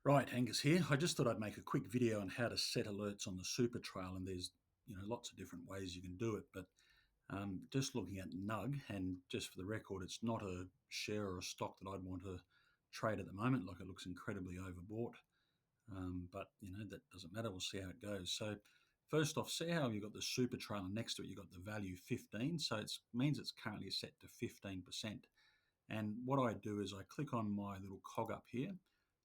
Right, Angus here. I just thought I'd make a quick video on how to set alerts on the SuperTrail, and there's lots of different ways you can do it. But just looking at NUG, and just for the record, it's not a share or a stock that I'd want to trade at the moment. Like, it looks incredibly overbought, but that doesn't matter. We'll see how it goes. So first off, see how you've got the SuperTrail, and next to it you've got the value 15. So it means it's currently set to 15%. And what I do is I click on my little cog up here,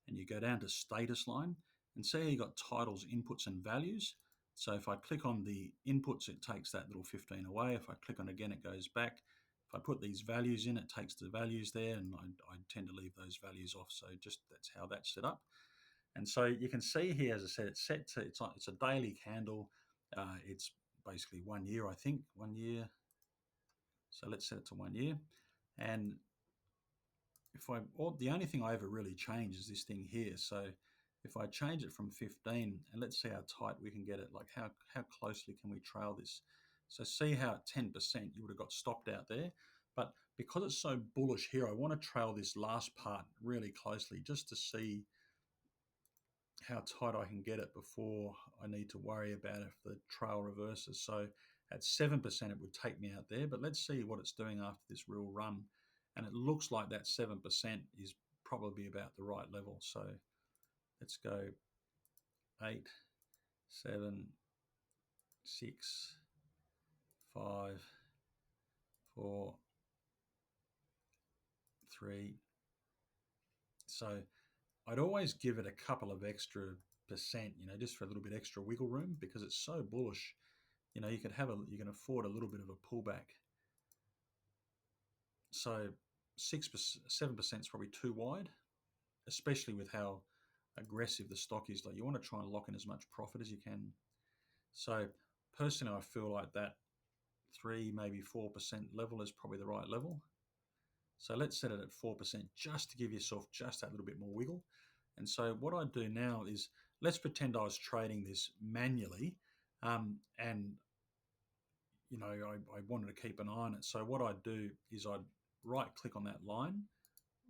and you go down to status line, and see how you got titles, inputs, and values. So if I click on the inputs, it takes that little 15 away. If I click on again, it goes back. If I put these values in, it takes the values there, and I tend to leave those values off. So just that's how that's set up. And so you can see here, as I said, it's set to it's a daily candle. It's basically 1 year, I think, 1 year. So let's set it to 1 year, and the only thing I ever really change is this thing here. So if I change it from 15, and let's see how tight we can get it, like how closely can we trail this? So see how at 10% you would have got stopped out there. But because it's so bullish here, I want to trail this last part really closely just to see how tight I can get it before I need to worry about if the trail reverses. So at 7%, it would take me out there, but let's see what it's doing after this real run. And it looks like that 7% is probably about the right level. So let's go 8, 7, 6, 5, 4, 3. So I'd always give it a couple of extra percent, just for a little bit extra wiggle room, because it's so bullish. You can afford a little bit of a pullback. So 6%, 7% is probably too wide, especially with how aggressive the stock is. Like, you want to try and lock in as much profit as you can. So personally, I feel like that 3, maybe 4% level is probably the right level. So let's set it at 4% just to give yourself just that little bit more wiggle. And so what I do now is, let's pretend I was trading this manually, and I wanted to keep an eye on it. So what I'd do is I'd right click on that line,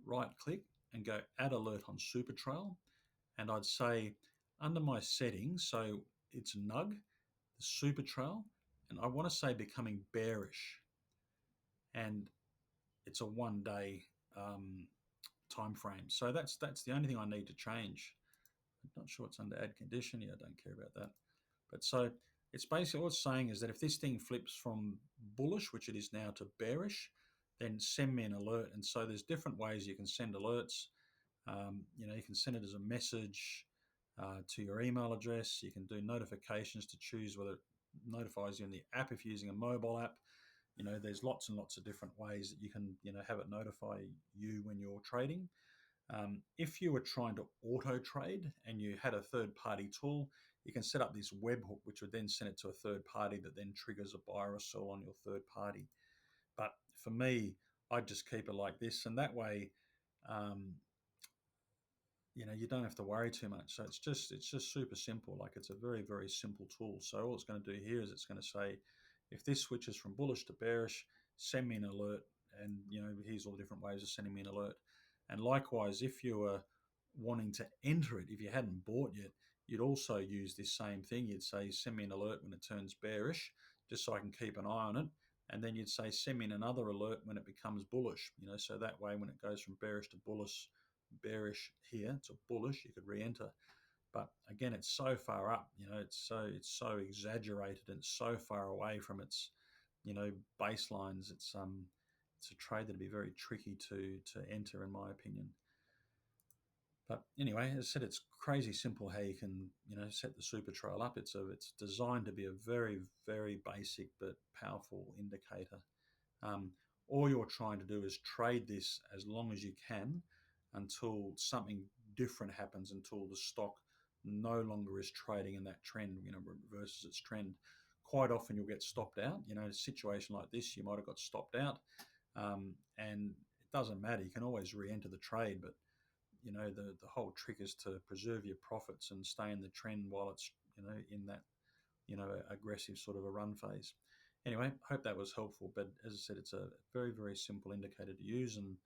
right click, and go add alert on SuperTrail. And I'd say under my settings, so it's NUG, the SuperTrail, and I want to say becoming bearish. And it's a 1 day time frame. So that's the only thing I need to change. I'm not sure it's under add condition. Yeah, I don't care about that. But so it's basically, what it's saying is that if this thing flips from bullish, which it is now, to bearish, then send me an alert. And so there's different ways you can send alerts. You can send it as a message to your email address. You can do notifications to choose whether it notifies you in the app if you're using a mobile app. There's lots and lots of different ways that you can, have it notify you when you're trading. If you were trying to auto trade and you had a third party tool, you can set up this webhook, which would then send it to a third party that then triggers a buy or sell on your third party. But for me, I'd just keep it like this, and that way, um, you don't have to worry too much. So it's just super simple. Like, it's a very, very simple tool. So all it's going to do here is it's going to say, if this switches from bullish to bearish, send me an alert. And here's all the different ways of sending me an alert. And likewise, if you were wanting to enter it, if you hadn't bought yet, you'd also use this same thing. You'd say, send me an alert when it turns bearish, just so I can keep an eye on it. And then you'd say, send me another alert when it becomes bullish. So that way, when it goes from bearish to bearish here to bullish, you could re-enter. But again, it's so far up. It's so exaggerated, and so far away from its baselines. It's a trade that'd be very tricky to enter, in my opinion. But anyway, as I said, it's crazy simple how you can set the SuperTrail up. It's designed to be a very, very basic but powerful indicator. All you're trying to do is trade this as long as you can until something different happens, until the stock no longer is trading in that trend, reverses its trend. Quite often you'll get stopped out. A situation like this, you might have got stopped out, and it doesn't matter. You can always re-enter the trade, but the whole trick is to preserve your profits and stay in the trend while it's in that aggressive sort of a run phase. Anyway, hope that was helpful. But as I said, it's a very, very simple indicator to use, and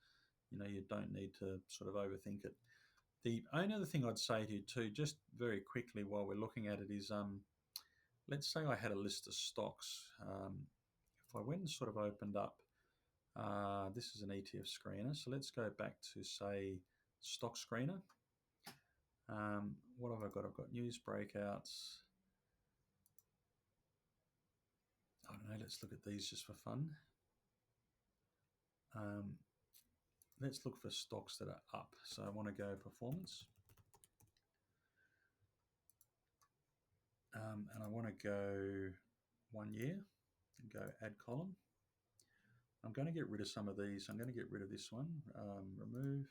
you don't need to sort of overthink it. The only other thing I'd say to you too, just very quickly while we're looking at it, is let's say I had a list of stocks. If I went and sort of opened up, this is an ETF screener. So let's go back to, say, stock screener. What have I got? I've got news breakouts. I don't know, let's look at these just for fun. Let's look for stocks that are up. So I want to go performance. And I want to go 1 year and go add column. I'm going to get rid of some of these. I'm going to get rid of this one. Remove.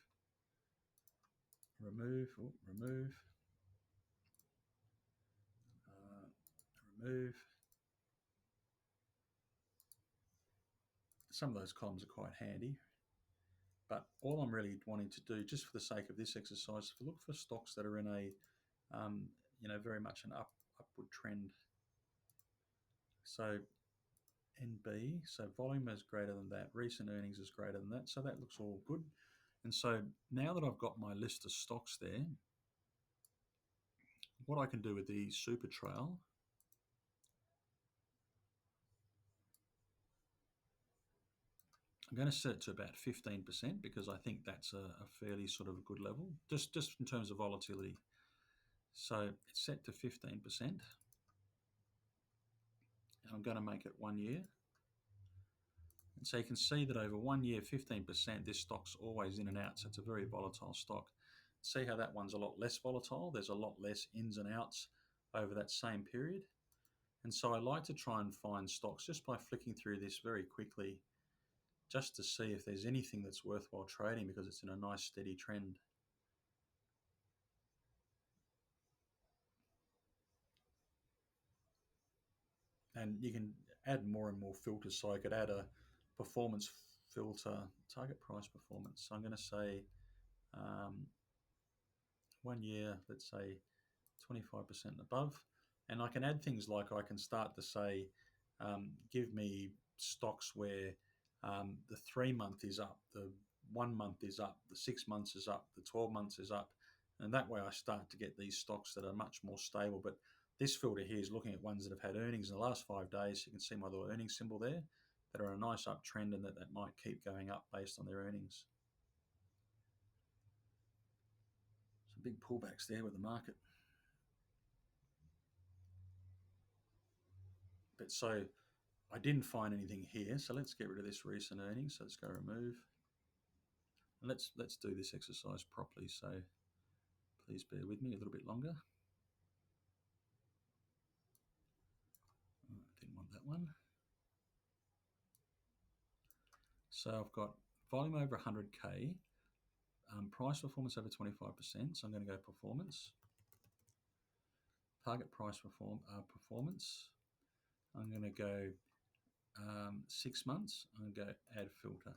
Remove. Some of those columns are quite handy. But all I'm really wanting to do, just for the sake of this exercise, is to look for stocks that are in a, very much an upward trend. So NB, so volume is greater than that, recent earnings is greater than that, so that looks all good. And so now that I've got my list of stocks there, what I can do with the SuperTrail, I'm going to set it to about 15% because I think that's a fairly sort of good level, just in terms of volatility. So it's set to 15%. And I'm going to make it 1 year. And so you can see that over 1 year, 15%, this stock's always in and out. So it's a very volatile stock. See how that one's a lot less volatile. There's a lot less ins and outs over that same period. And so I like to try and find stocks just by flicking through this very quickly, just to see if there's anything that's worthwhile trading because it's in a nice steady trend. And you can add more and more filters. So I could add a performance filter, target price performance. So I'm going to say 1 year, let's say 25% and above. And I can add things like I can start to say, give me stocks where the 3 month is up, the 1 month is up, the 6 months is up, the 12 months is up. And that way I start to get these stocks that are much more stable. But this filter here is looking at ones that have had earnings in the last 5 days. You can see my little earnings symbol there that are a nice uptrend and that might keep going up based on their earnings. Some big pullbacks there with the market. But so I didn't find anything here, so let's get rid of this recent earnings. So let's go remove. And let's do this exercise properly. So please bear with me a little bit longer. Didn't want that one. So I've got volume over 100K, price performance over 25%. So I'm going to go performance. Target price performance. I'm going to go 6 months. I'm going to go add filter.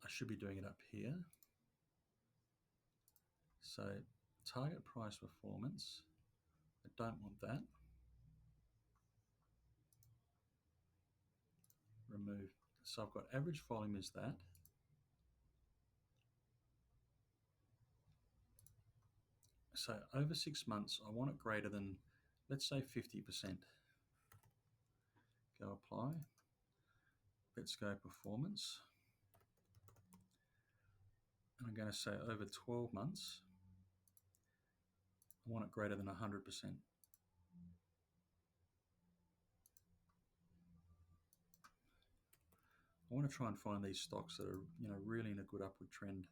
I should be doing it up here. So target price performance. I don't want that. Remove. So I've got average volume is that. So over 6 months, I want it greater than, let's say 50%. Go apply. Let's go performance. And I'm going to say over 12 months, I want it greater than 100%. I want to try and find these stocks that are, really in a good upward trend.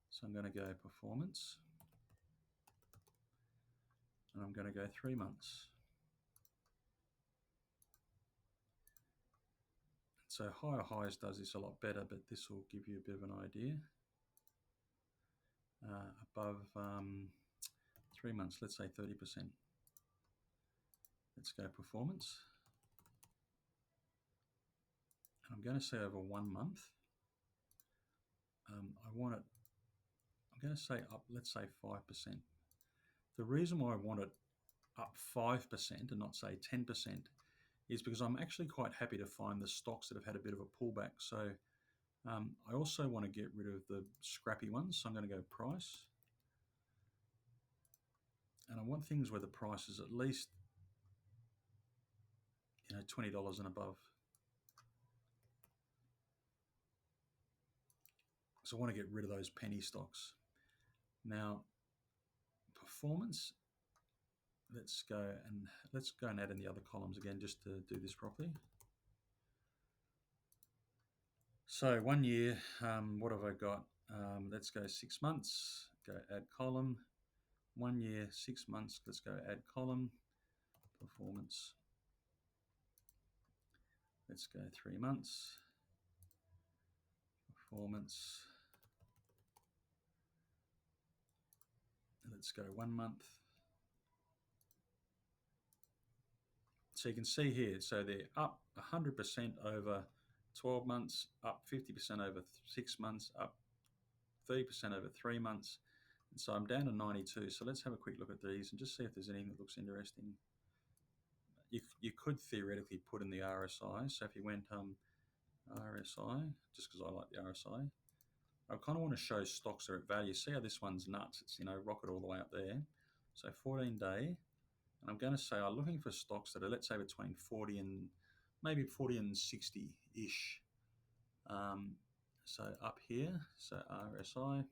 So I'm going to go performance. And I'm going to go 3 months. So higher highs does this a lot better, but this will give you a bit of an idea. Above 3 months, let's say 30%. Let's go performance. And I'm going to say over 1 month. I want it, I'm going to say up, let's say 5%. The reason why I want it up 5% and not say 10% is because I'm actually quite happy to find the stocks that have had a bit of a pullback. So I also want to get rid of the scrappy ones, so I'm going to go price. And I want things where the price is at least $20 and above. So I want to get rid of those penny stocks. Now, performance, let's go and add in the other columns again just to do this properly. So 1 year, what have I got? Let's go 6 months, go add column. 1 year, 6 months, let's go add column. Performance. Let's go 3 months. Performance. Let's go 1 month. So you can see here, so they're up 100% over 12 months, up 50% over 6 months, up 30% over 3 months. And so I'm down to 92. So let's have a quick look at these and just see if there's anything that looks interesting. You could theoretically put in the RSI. So if you went RSI, just because I like the RSI, I kind of want to show stocks that are at value. See how this one's nuts? It's rocket all the way up there. So 14-day, and I'm going to say I'm looking for stocks that are, let's say, between 40 and maybe 40 and 60-ish. So up here, so RSI.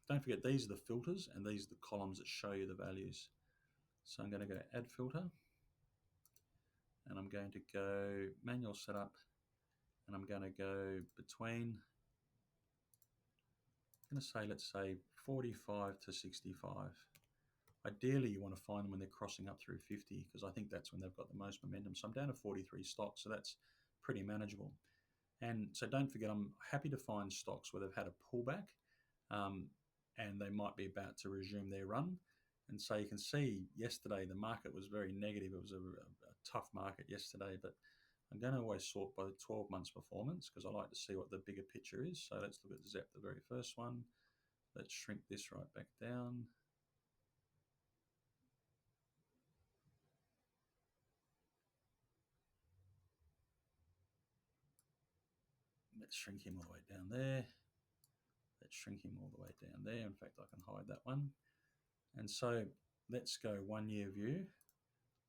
Don't forget, these are the filters and these are the columns that show you the values. So I'm going to go add filter, and I'm going to go manual setup, and I'm going to go between, I'm going to say, let's say 45 to 65. Ideally, you want to find them when they're crossing up through 50, because I think that's when they've got the most momentum. So I'm down to 43 stocks, so that's pretty manageable. And so don't forget, I'm happy to find stocks where they've had a pullback, and they might be about to resume their run. And so you can see yesterday the market was very negative. It was a tough market yesterday, but I'm going to always sort by the 12 months performance because I like to see what the bigger picture is. So let's look at ZEP, the very first one. Let's shrink this right back down. Let's shrink him all the way down there. Let's shrink him all the way down there. In fact, I can hide that one. And so let's go 1 year view.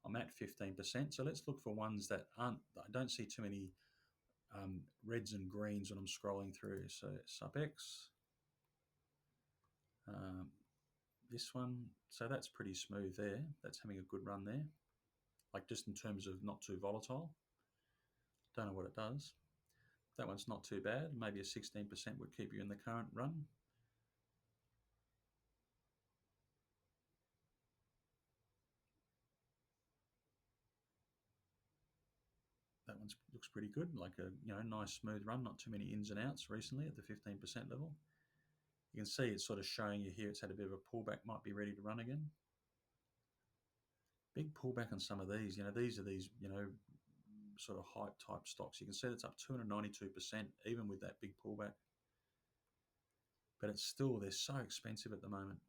I'm at 15%. So let's look for ones that aren't, I don't see too many reds and greens when I'm scrolling through. So SUBX, this one. So that's pretty smooth there. That's having a good run there. Like just in terms of not too volatile. Don't know what it does. That one's not too bad. Maybe a 16% would keep you in the current run. That one looks pretty good, like a nice smooth run, not too many ins and outs recently at the 15% level. You can see it's sort of showing you here it's had a bit of a pullback, might be ready to run again. Big pullback on some of these. These are these sort of hype type stocks. You can see it's up 292% even with that big pullback. But it's still, they're so expensive at the moment.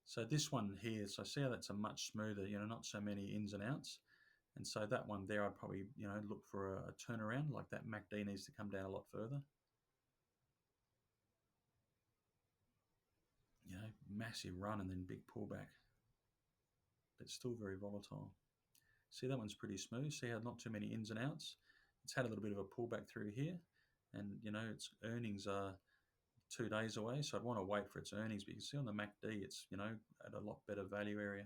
So this one here, so see how that's a much smoother, not so many ins and outs. And so that one there, I'd probably, look for a turnaround, like that MACD needs to come down a lot further. Massive run and then big pullback. But still very volatile. See, that one's pretty smooth. See how not too many ins and outs. It's had a little bit of a pullback through here. And, its earnings are 2 days away. So I'd want to wait for its earnings. But you can see on the MACD, it's, at a lot better value area.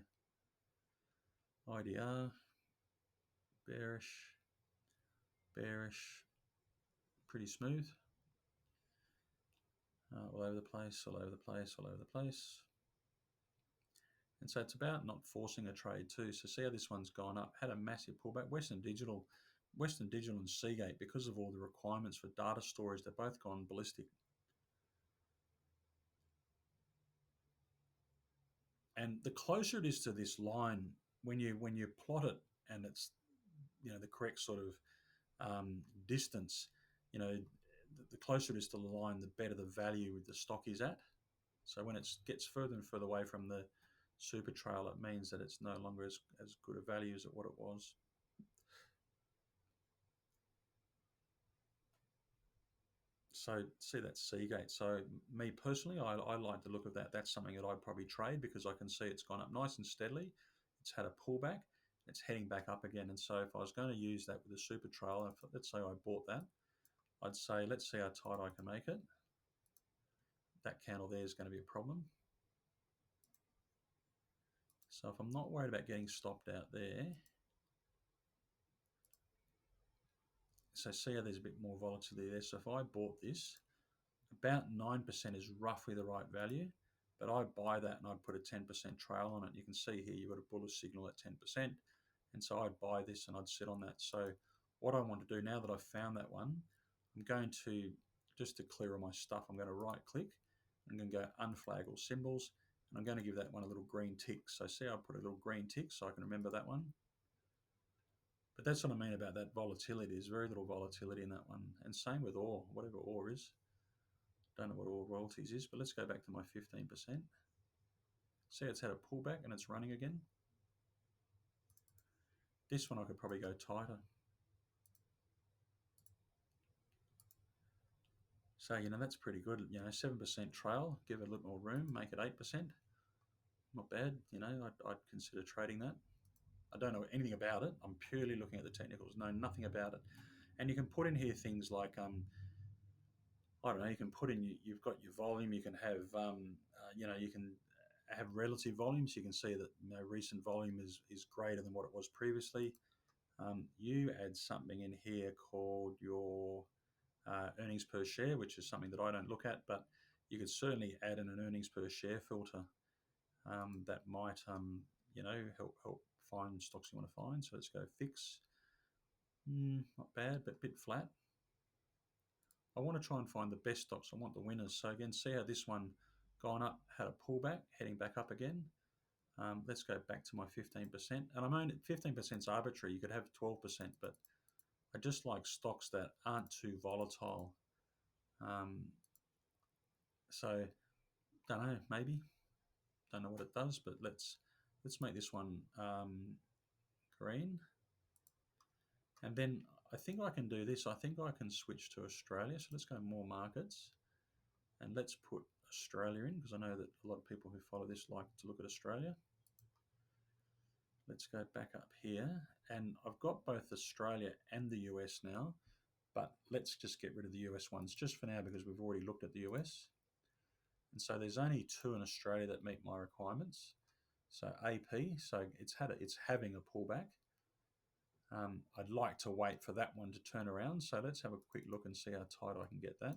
IDR, bearish, pretty smooth. All over the place, all over the place, all over the place. And so it's about not forcing a trade too. So see how this one's gone up, had a massive pullback. Western Digital and Seagate, because of all the requirements for data storage, they've both gone ballistic. And the closer it is to this line, when you plot it and it's the correct sort of distance, the closer it is to the line, the better the value the stock is at. So when it gets further and further away from the SuperTrail, it means that it's no longer as good a value as what it was. So see that Seagate. So me personally, I like the look of that. That's something that I'd probably trade because I can see it's gone up nice and steadily. It's had a pullback. It's heading back up again. And so if I was going to use that with a SuperTrail, let's say I bought that, I'd say let's see how tight I can make it. That candle there is going to be a problem. So if I'm not worried about getting stopped out there, so see how there's a bit more volatility there. So if I bought this, about 9% is roughly the right value, but I'd buy that and I'd put a 10% trail on it. You can see here you've got a bullish signal at 10%, and so I'd buy this and I'd sit on that. So what I want to do now that I've found that one, I'm going to, just to clear all my stuff, I'm going to right click, I'm going to go unflag all symbols, and I'm going to give that one a little green tick. So see, I put a little green tick so I can remember that one. But that's what I mean about that volatility. There's very little volatility in that one. And same with ore, whatever ore is. Don't know what ore royalties is, but let's go back to my 15%. See, it's had a pullback and it's running again. This one I could probably go tighter. So, that's pretty good. 7% trail, give it a little more room, make it 8%. Not bad. I'd consider trading that. I don't know anything about it. I'm purely looking at the technicals, know nothing about it. And you can put in here things like, I don't know, you can put in, you've got your volume, you can have, you can have relative volumes. You can see that recent volume is greater than what it was previously. You add something in here called your earnings per share, which is something that I don't look at, but you could certainly add in an earnings per share filter that might, help find stocks you want to find. So let's go fix. Not bad, but a bit flat. I want to try and find the best stocks. I want the winners. So again, see how this one gone up, had a pullback, heading back up again. Let's go back to my 15%. And I'm only 15% is arbitrary. You could have 12%, but I just like stocks that aren't too volatile. So don't know, maybe. Don't know what it does, but let's make this one green. And then I think I can do this. I think I can switch to Australia. So let's go more markets. And let's put Australia in because I know that a lot of people who follow this like to look at Australia. Let's go back up here. And I've got both Australia and the US now, but let's just get rid of the US ones just for now because we've already looked at the US. And so there's only two in Australia that meet my requirements. So AP, so it's having a pullback. I'd like to wait for that one to turn around. So let's have a quick look and see how tight I can get that.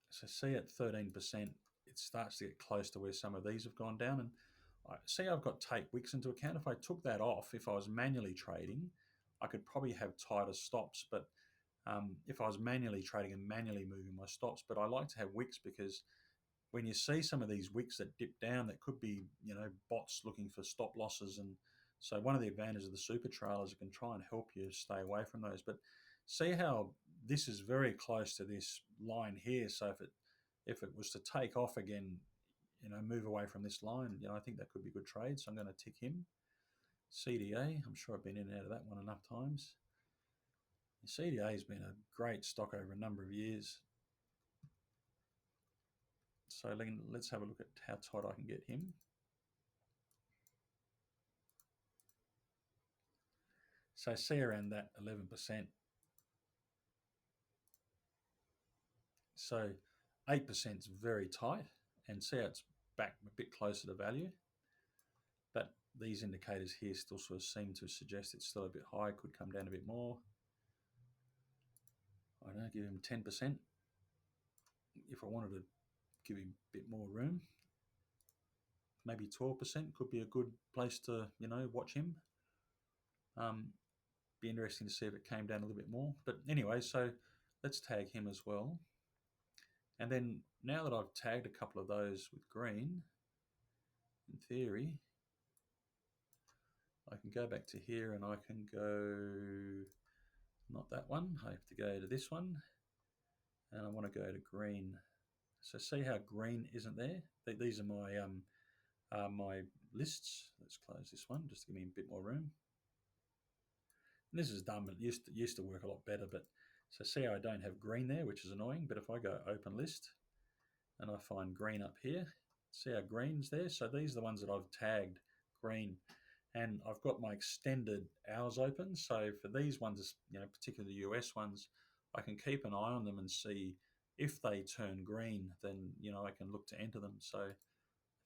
So see at 13%, it starts to get close to where some of these have gone down. And I see I've got take wicks into account. If I took that off, if I was manually trading, I could probably have tighter stops. But if I was manually trading and manually moving my stops, but I like to have wicks because when you see some of these wicks that dip down, that could be, bots looking for stop losses. And so one of the advantages of the SuperTrail is it can try and help you stay away from those. But see how this is very close to this line here. So if it was to take off again, move away from this line, I think that could be a good trade. So I'm going to tick him. CDA, I'm sure I've been in and out of that one enough times. CDA has been a great stock over a number of years. So let's have a look at how tight I can get him. So see around that 11%. So 8% is very tight, and see how it's back a bit closer to value. But these indicators here still sort of seem to suggest it's still a bit high, could come down a bit more. I don't know, give him 10%. If I wanted to give him a bit more room, maybe 12% could be a good place to, watch him. Be interesting to see if it came down a little bit more. But anyway, so let's tag him as well. And then now that I've tagged a couple of those with green, in theory, I can go back to here and I can go, not that one, I have to go to this one. And I want to go to green. So see how green isn't there? These are my lists. Let's close this one just to give me a bit more room. And this is dumb. It used to work a lot better, but so see, I don't have green there, which is annoying. But if I go open list and I find green up here, see our green's there. So these are the ones that I've tagged green, and I've got my extended hours open. So for these ones, particularly the US ones, I can keep an eye on them and see if they turn green. Then I can look to enter them. So I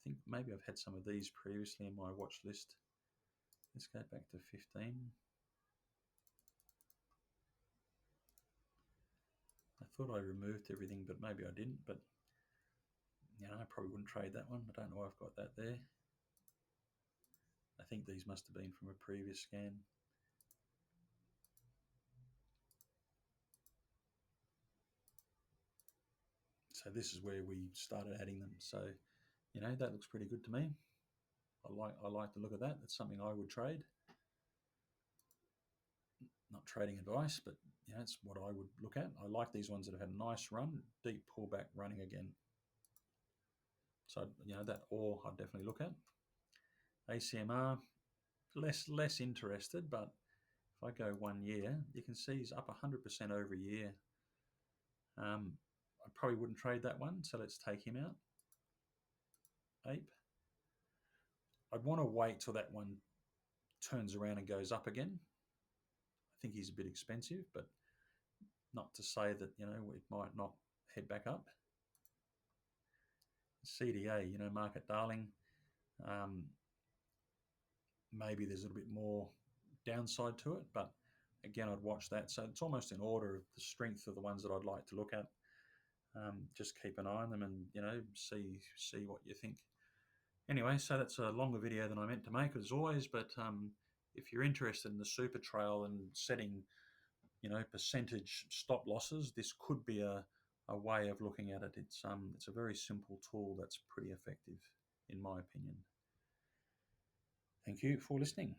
think maybe I've had some of these previously in my watch list. Let's go back to 15. I thought I removed everything, but maybe I didn't. But I probably wouldn't trade that one. I don't know why I've got that there. I think these must have been from a previous scan. So this is where we started adding them. So that looks pretty good to me. I like the look of that. That's something I would trade. Not trading advice, but it's what I would look at. I like these ones that have had a nice run, deep pullback, running again. So that ore I'd definitely look at. ACMR, less interested, but if I go 1 year, you can see he's up 100% over a year. I probably wouldn't trade that one, so let's take him out. Ape. I'd want to wait till that one turns around and goes up again. I think he's a bit expensive, but not to say that it might not head back up. CDA, market darling. Maybe there's a little bit more downside to it, but again, I'd watch that. So it's almost in order of the strength of the ones that I'd like to look at. Just keep an eye on them and see what you think. Anyway, so that's a longer video than I meant to make as always, but if you're interested in the SuperTrail and setting percentage stop losses, this could be a way of looking at it. It's a very simple tool that's pretty effective in my opinion. Thank you for listening.